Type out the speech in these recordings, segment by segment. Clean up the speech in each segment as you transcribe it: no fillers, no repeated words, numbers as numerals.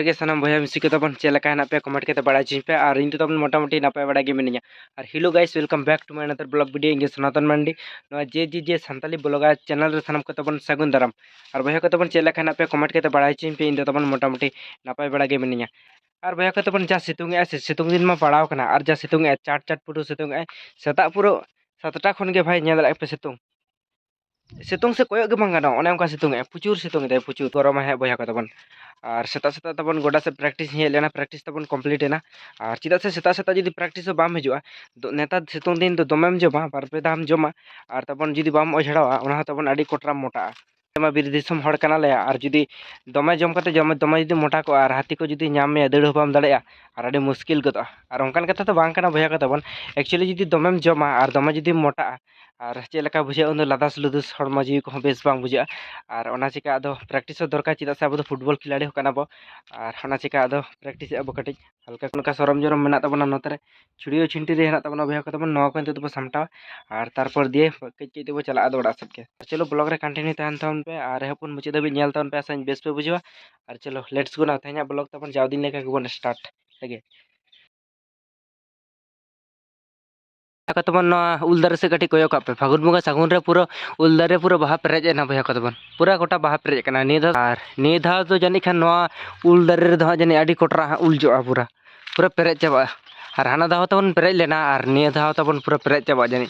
गे सानाम बया मिसी के तबन चेलका हेना पे कमेंट के बड़ा पे और इन तबन मोटामुटी नपाय बड़ा गे मिनिया और hello guys welcome back to my another vlog video इंगे सनातन मांडी जे जे जे संताली ब्लॉगा चैनल रे सानाम को तबन सगुन दाराम और बया को तबन चेलका हेना पे कमेंट के बड़ा पे इन तबन मोटामुटी नपाय बड़ा गे मिनिया और बया को तबन जा सितुंग ए सितुंग दिन मा पड़ाव कना और जा सितुंग ए चाट चाट पुटु सितुंग ए सेता पुरो 7टा खन गे भाई नेल पे सितुंग सितुंग से कोयो गे बांग गानो ओने उनका सितुंग ए पुचुर सितुंग दे पुचुर गरम है बया को तबन और सेता सेता तबन गोडा से प्रैक्टिस हे लेना प्रैक्टिस तबन कंप्लीट है ना और चिदा से सेता सेता जुदी प्रैक्टिस बाम हजुआ नेता सितुंग दिन तो दमेम जमा बार पे दाम जमा और तबन जुदी बाम ओझड़ावा ओना तबन आडी कोटरा मोटा मा बिर दिसम हड़ कना ले और जुदी दमे जम कते दमे जुदी मोटा को और हाथी को जुदी नाम में दड़ बाम दड़ेया और आडी मुश्किल गदो और ओनकान कथा तो बांग कना भया को तबन एक्चुअली जुदी दमेम जमा और दमे जुदी मोटा और चेलका बुझा उन लादास लुदुस हड़मा जीवी को बेस बांग बुझा और ओना चिका आदो प्रैक्टिस दरकार चिदा से अब फुटबॉल खिलाड़ी हो कना बो और ओना चिका आदो प्रैक्टिस अब कटिज हल्का उनका सरम जरम मेना तबना नोतरे छुड़ियो छिंटी रे हेना तबना भया को तबन नवा को तो सामटा और तारपर दिए कई कई तो चला दो सब के चलो ब्लॉग रे कंटिन्यू तहन तबन पे और हपुन मुचे दबी नेल तबन पे आसाइन बेस पे बुझवा और चलो लेट्स गो ना तेना ब्लॉग तबन जाव दिन लेका गबन स्टार्ट लगे तबन उल दारे से कटी कोयो पे फागुन बंगा सागुन रे पूरा उल दारे पूरा बाहा पेरेज ना भया तबन पूरा गोटा बाहा पेरेज कना नि धा तो जानी खान उल दारे रे जानी आडी कोटरा उल जोआ पूरा पूरा पेरेज चाबा और हाना दाव तबन पेरेज लेना और निया दाव तबन पूरा पेरेज चाबा जानी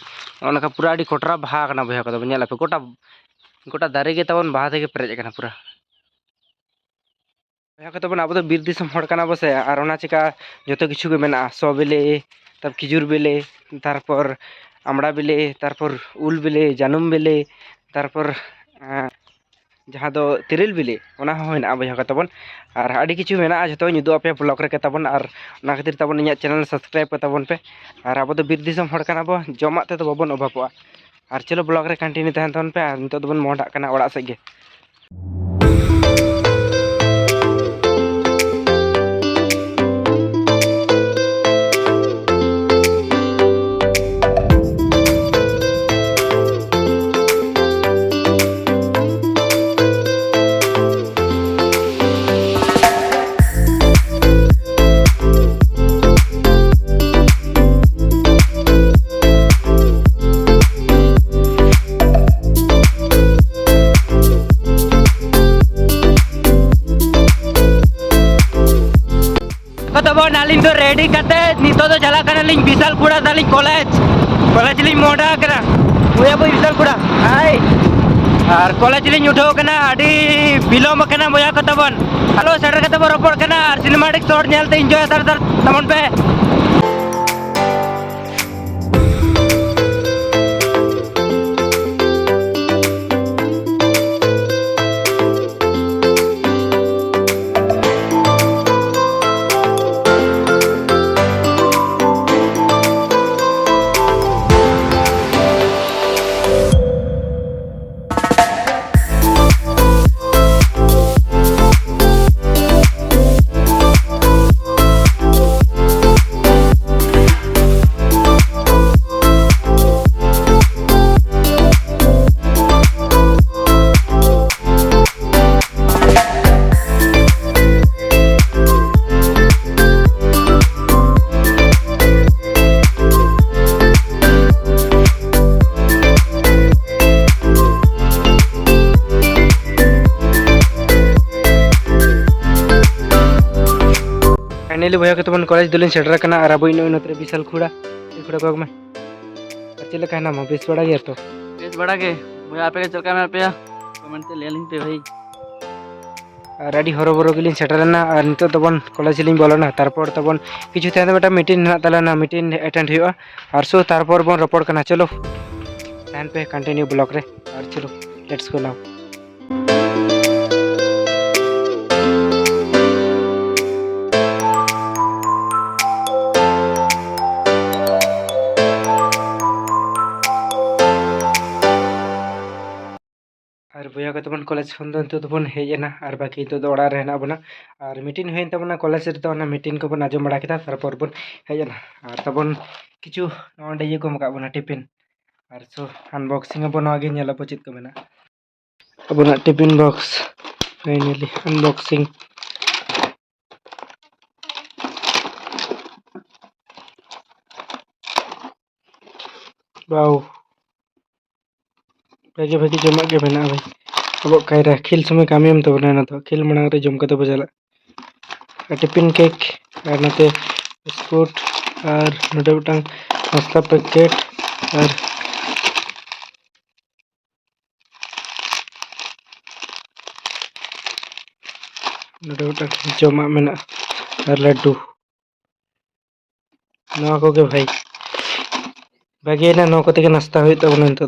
ओनका पूरा आडी कोटरा बाहा कना भया तबन नेला पे गोटा गोटा दारे के तबन बाहा ते पेरेज कना पूरा भया तबन अब बीर दिसम हड़ कना बसे और ओना चिका जतो किछु के मेना सो बिले तब खिजुर बिले तारपर आमड़ा बिले तारपर उल बिले जानुम बिले तारपर जहाँ दो तिरिल बिले ओना हो हेना बया तबन और आडी किछु मेना जतो जुदो पे ब्लॉग रे तबन और ओना खातिर तबन इया चैनल सब्सक्राइब पे तबन पे और अब बीर दिसम हड़ कना बो जमा ते तो बाबन अभावआ और चलो ब्लॉग रे कंटिन्यू तहन तबन पे और नितो तबन मोडा कना ओड़ा से गे तबन आलिंग तो रेडी करते नितो तो चला करना लिंग विशाल कुड़ा दालिंग कॉलेज कॉलेज लिंग मोड़ा करा बुया बुई विशाल कुड़ा हाय और कॉलेज लिंग उठो कना आडी बिलोम कना बुया को तबन हेलो सेटर के तबन रोपड़ कना और सिनेमैटिक शॉट नेलते एंजॉय तर तबन पे फाइनली भैया के तबन कॉलेज दुलिन सेटर कना और अब इन नतरे विशाल खुड़ा खुड़ा को में अच्छे लगा ना बेस बड़ा गया तो बेस बड़ा के भैया आपे के चलका में पे कमेंट ते ले लिंग पे भाई और आडी हरो बरो गिलिन सेटर ना और नितो तबन कॉलेज लिन बोलना तारपर तबन किछु तेन बेटा मीटिंग ना तला ना मीटिंग अटेंड हुआ और सो तारपर बन रपड़ कना चलो तहन पे कंटिन्यू ब्लॉग रे और चलो लेट्स गो नाउ और भैया को तबन कॉलेज खन तो तबन हेजना और बाकी तो ओड़ा रे हेना बना और मीटिंग होइन तबना कॉलेज रे तो मीटिंग को बन आजम बड़ा केदा तारपर बन हेजना और तबन किछु नोंडे ये को मका बना टिफिन और सो अनबॉक्सिंग बन आगे नेला पचित को मेना अब टिफिन बॉक्स फाइनली अनबॉक्सिंग वाव भागे भागे जमा के मेना भाई अब कायरा खिल समय कामियम तो बना तो खिल मना रे जम कते बजाला टिफिन केक और नते बिस्कुट और नोडे बटन नाश्ता पैकेट और नोडे बटन जमा मेना और लड्डू नवा को के भाई भागे ना नो कते के नाश्ता होय तबन तो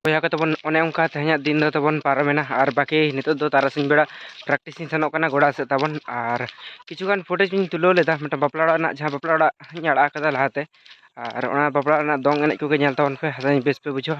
बया को तबन ओने उनका तेहना दिन दो तबन पारमेना और बाकी नितो दो तारासिंग बेड़ा प्रैक्टिस सेनोक कना गोड़ा से तबन और किछुगान फुटेज बिन तुलो लेदा मटा बापला ओड़ा ना जहां बापला ओड़ा अड़ा कदा लहाते और ओना बापला ओड़ा दोंग एनेज को के नेल तबन पे हसाई बेस पे बुझो